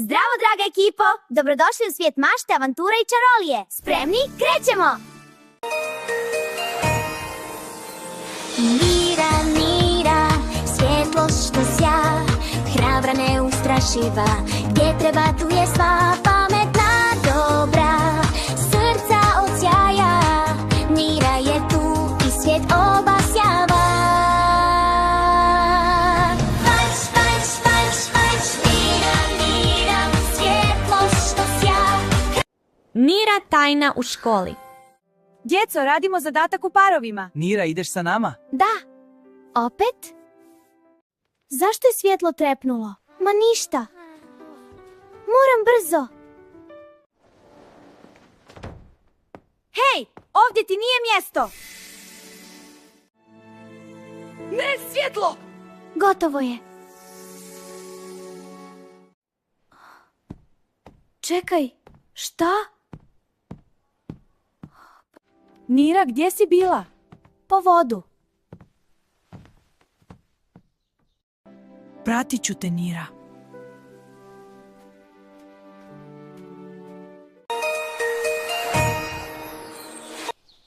Zdravo, draga ekipo! Dobrodošli u svijet mašte, avantura i čarolije! Spremni? Krećemo! Mira, mira, svjetlo što sja, hrabra neustrašiva, gdje treba tu je sva, pametna, dobra, srca od sjaja. Mira je tu i svijet obasjava. Nira tajna u školi. Djeco, radimo zadatak u parovima. Nira, ideš sa nama? Da. Opet? Zašto je svjetlo trepnulo? Ma ništa. Moram brzo. Hej, ovdje ti nije mjesto! Ne, svjetlo! Gotovo je. Čekaj, šta? Nira, gdje si bila? Po vodu. Pratit ću te, Nira.